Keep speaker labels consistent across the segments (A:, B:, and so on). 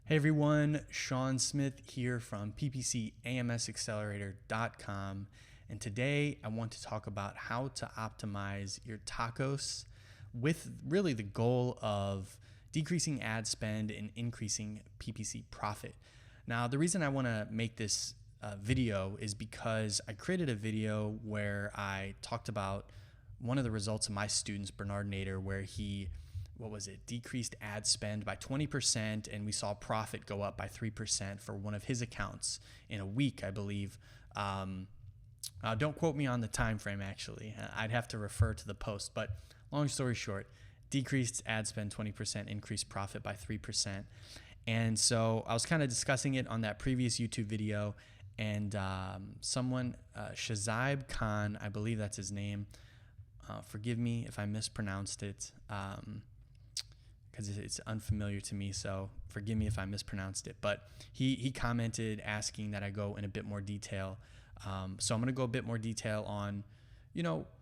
A: Hey everyone, Sean Smith here from PPC AMSaccelerator.com, and today I want to talk about how to optimize your TACOS with really the goal of decreasing ad spend and increasing PPC profit. Now, the reason I want to make this video is because I created a video where I talked about one of the results of my students, Bernard Nader, where he decreased ad spend by 20%, and we saw profit go up by 3% for one of his accounts in a week, I believe. Don't quote me on the time frame, actually. I'd have to refer to the post, but long story short, decreased ad spend 20%, increased profit by 3%. And so I was kind of discussing it on that previous YouTube video, and someone, Shazib Khan, I believe that's his name, forgive me if I mispronounced it, because it's unfamiliar to me, so forgive me if I mispronounced it. But he commented asking that I go in a bit more detail. So I'm going to go a bit more detail on,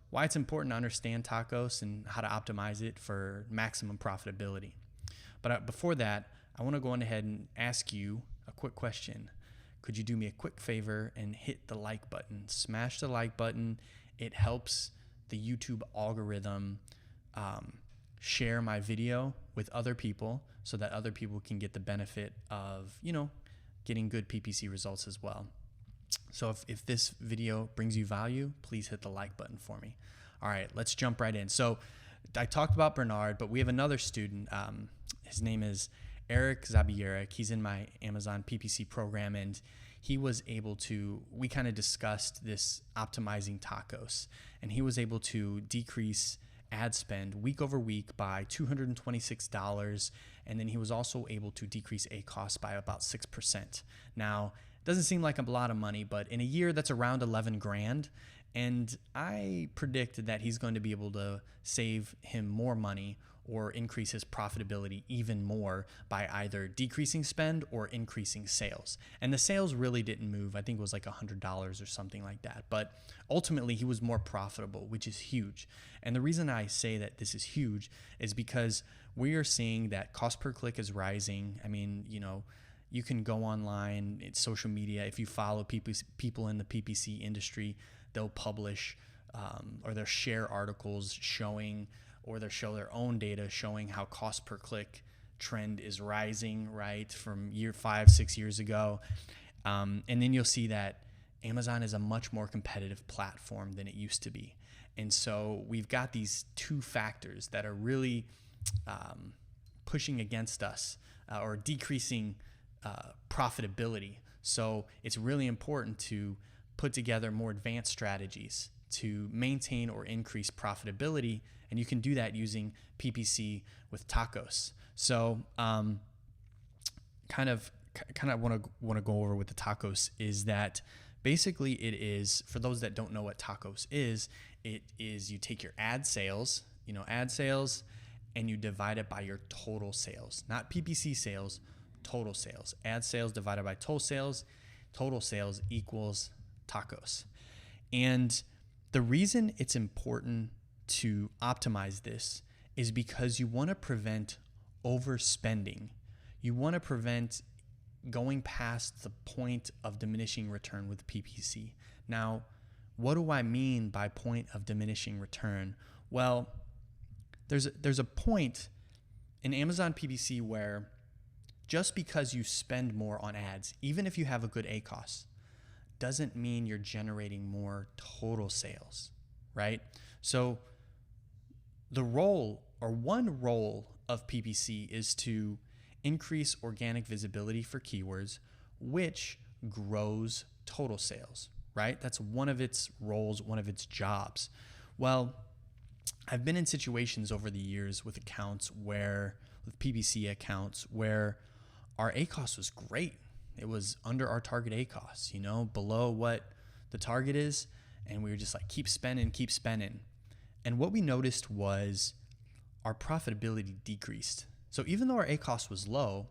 A: why it's important to understand TACOS and how to optimize it for maximum profitability. But before that, I want to go on ahead and ask you a quick question. Could you do me a quick favor and hit the like button? Smash the like button. It helps the YouTube algorithm share my video with other people so that other people can get the benefit of, getting good PPC results as well. So if this video brings you value, please hit the like button for me. All right, let's jump right in. So I talked about Bernard, but we have another student. His name is Eric Zabierek. He's in my Amazon PPC program, and he was able to, we kind of discussed this optimizing TACOS, and he was able to decrease ad spend week over week by $226, and then he was also able to decrease ACoS by about 6%. Now, it doesn't seem like a lot of money, but in a year that's around 11 grand, and I predict that he's going to be able to save him more money or increase his profitability even more by either decreasing spend or increasing sales. And the sales really didn't move. I think it was like $100 or something like that. But ultimately, he was more profitable, which is huge. And the reason I say that this is huge is because we are seeing that cost per click is rising. I mean, you can go online, it's social media. If you follow people in the PPC industry, they'll publish or they'll share articles showing, or they'll show their own data showing how cost per click trend is rising, right, from 5-6 years ago. And then you'll see that Amazon is a much more competitive platform than it used to be. And so we've got these two factors that are really pushing against us or decreasing profitability. So it's really important to put together more advanced strategies to maintain or increase profitability, and you can do that using PPC with TACOS. So kind of want to go over with the TACOS is that basically it is, for those that don't know what TACOS is, it is you take your ad sales, and you divide it by your total sales, not PPC sales, total sales. Ad sales divided by total sales equals TACOS. And the reason it's important to optimize this is because you want to prevent overspending. You want to prevent going past the point of diminishing return with PPC. Now, what do I mean by point of diminishing return? Well, there's a point in Amazon PPC where just because you spend more on ads, even if you have a good ACoS, doesn't mean you're generating more total sales, right? So the role, or one role of PPC, is to increase organic visibility for keywords, which grows total sales, right? That's one of its roles, one of its jobs. Well, I've been in situations over the years with PPC accounts where our ACoS was great. It was under our target ACoS, below what the target is. And we were just like, keep spending. And what we noticed was our profitability decreased. So even though our ACoS was low,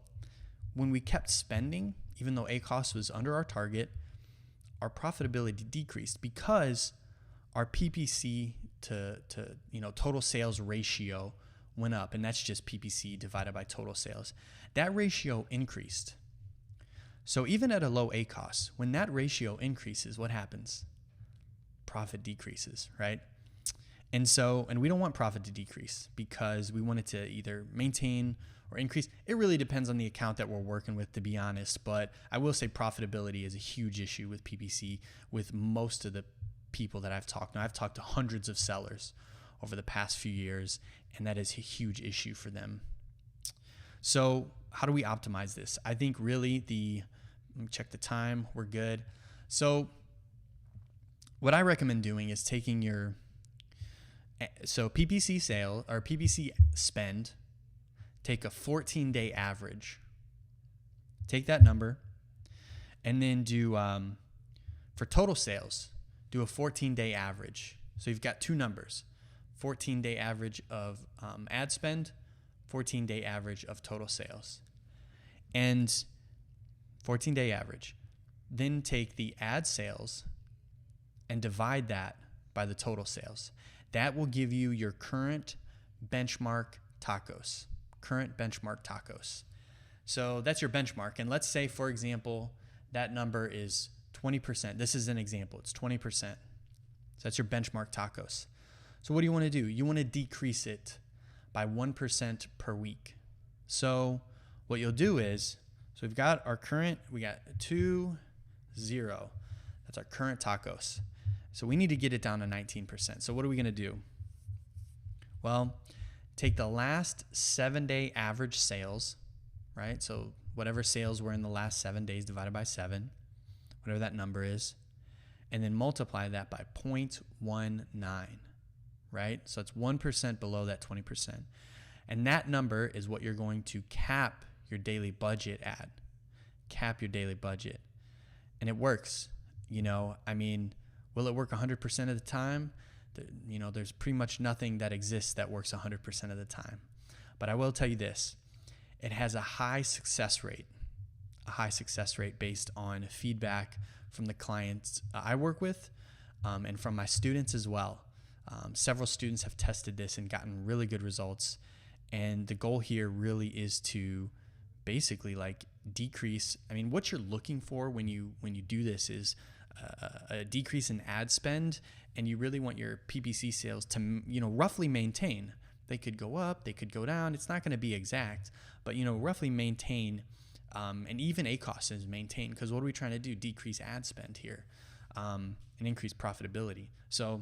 A: when we kept spending, even though ACoS was under our target, our profitability decreased because our PPC to total sales ratio went up, and that's just PPC divided by total sales. That ratio increased. So even at a low ACoS, when that ratio increases, what happens? Profit decreases, right? And we don't want profit to decrease because we want it to either maintain or increase. It really depends on the account that we're working with, to be honest. But I will say profitability is a huge issue with PPC with most of the people that I've talked to. I've talked to hundreds of sellers over the past few years, and that is a huge issue for them. So how do we optimize this? I think really let me check the time. We're good. So what I recommend doing is taking PPC sale or PPC spend, take a 14-day average, take that number, and then do, for total sales, do a 14-day average. So you've got two numbers, 14-day average of ad spend, 14-day average of total sales. And 14-day average. Then take the ad sales and divide that by the total sales. That will give you your current benchmark TACOS. So that's your benchmark. And let's say, for example, that number is 20%. This is an example. It's 20%. So that's your benchmark TACOS. So what do you want to do? You want to decrease it by 1% per week. So what you'll do is, so we got 2, 0. That's our current TACOS. So we need to get it down to 19%. So what are we going to do? Well, take the last 7-day average sales, right? So whatever sales were in the last 7 days divided by 7, whatever that number is, and then multiply that by 0.19, right? So it's 1% below that 20%. And that number is what you're going to cap your daily budget at. Cap your daily budget. And it works. Will it work 100% of the time? There's pretty much nothing that exists that works 100% of the time. But I will tell you this. It has a high success rate based on feedback from the clients I work with and from my students as well. Several students have tested this and gotten really good results. And the goal here really is to basically decrease. What you're looking for when you do this is a decrease in ad spend, and you really want your PPC sales to roughly maintain. They could go up, they could go down. It's not going to be exact, but roughly maintain. And even ACoS is maintained, because what are we trying to do? Decrease ad spend here and increase profitability. So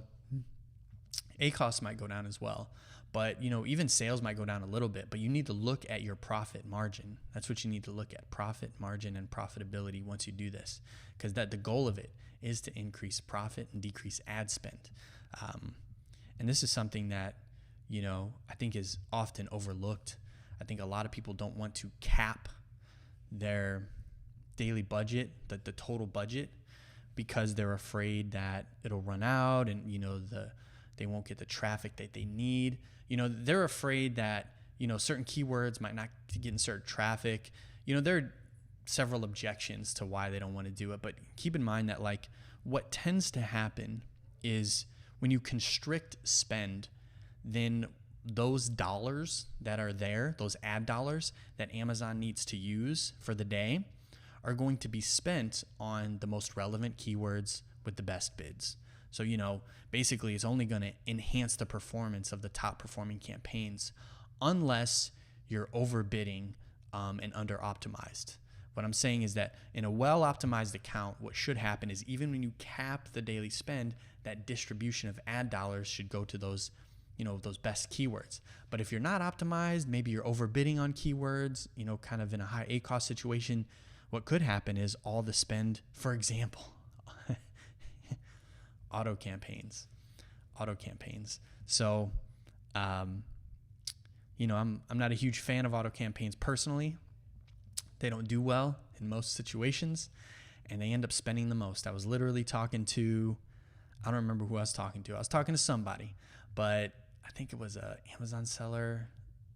A: ACoS might go down as well. But, even sales might go down a little bit, but you need to look at your profit margin. That's what you need to look at, profit margin and profitability once you do this, because the goal of it is to increase profit and decrease ad spend. And this is something that, I think is often overlooked. I think a lot of people don't want to cap their daily budget, the total budget, because they're afraid that it'll run out and, they won't get the traffic that they need. They're afraid that, certain keywords might not get in certain traffic. There are several objections to why they don't want to do it. But keep in mind that what tends to happen is when you constrict spend, then those dollars that are there, those ad dollars that Amazon needs to use for the day, are going to be spent on the most relevant keywords with the best bids. So, basically it's only going to enhance the performance of the top performing campaigns unless you're overbidding and under optimized. What I'm saying is that in a well-optimized account, what should happen is even when you cap the daily spend, that distribution of ad dollars should go to those best keywords. But if you're not optimized, maybe you're overbidding on keywords, kind of in a high ACoS situation, what could happen is all the spend, for example, auto campaigns. So, I'm not a huge fan of auto campaigns personally. They don't do well in most situations, and they end up spending the most. I was literally talking to, I don't remember who I was talking to. I was talking to somebody, but I think it was an Amazon seller.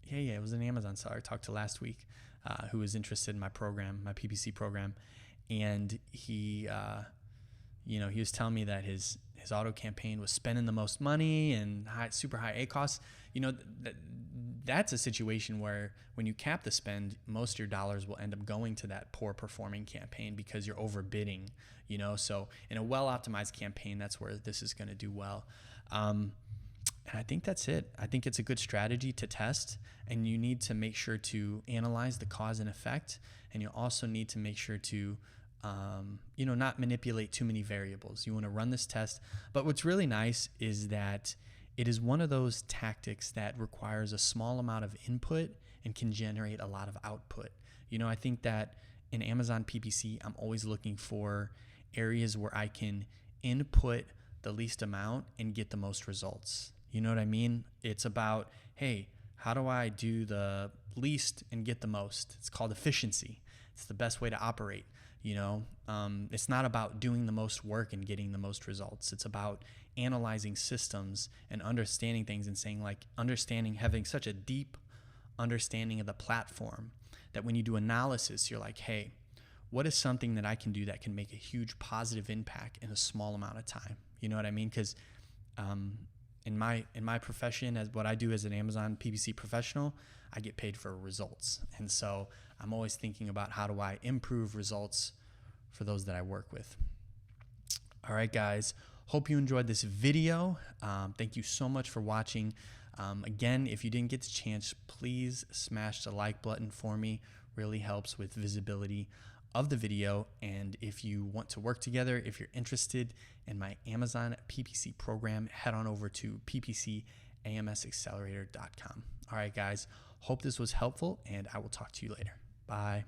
A: Yeah, it was an Amazon seller I talked to last week who was interested in my program, my PPC program, and he was telling me that his auto campaign was spending the most money and super high ACoS. that's a situation where when you cap the spend, most of your dollars will end up going to that poor performing campaign because you're overbidding, you know? So in a well-optimized campaign, that's where this is going to do well. And I think that's it. I think it's a good strategy to test, and you need to make sure to analyze the cause and effect. And you also need to make sure to, not manipulate too many variables. You want to run this test. But what's really nice is that it is one of those tactics that requires a small amount of input and can generate a lot of output. I think that in Amazon PPC, I'm always looking for areas where I can input the least amount and get the most results. You know what I mean? It's about, hey, how do I do the least and get the most? It's called efficiency. It's the best way to operate. It's not about doing the most work and getting the most results. It's about analyzing systems and understanding things and saying, like, having such a deep understanding of the platform that when you do analysis, you're like, hey, what is something that I can do that can make a huge positive impact in a small amount of time? You know what I mean? Because in my profession, as what I do as an Amazon PPC professional, I get paid for results. And so I'm always thinking about how do I improve results for those that I work with. All right, guys. Hope you enjoyed this video. Thank you so much for watching. Again, if you didn't get the chance, please smash the like button for me. Really helps with visibility of the video. And if you want to work together, if you're interested in my Amazon PPC program, head on over to ppcamsaccelerator.com. All right, guys. Hope this was helpful, and I will talk to you later. Bye.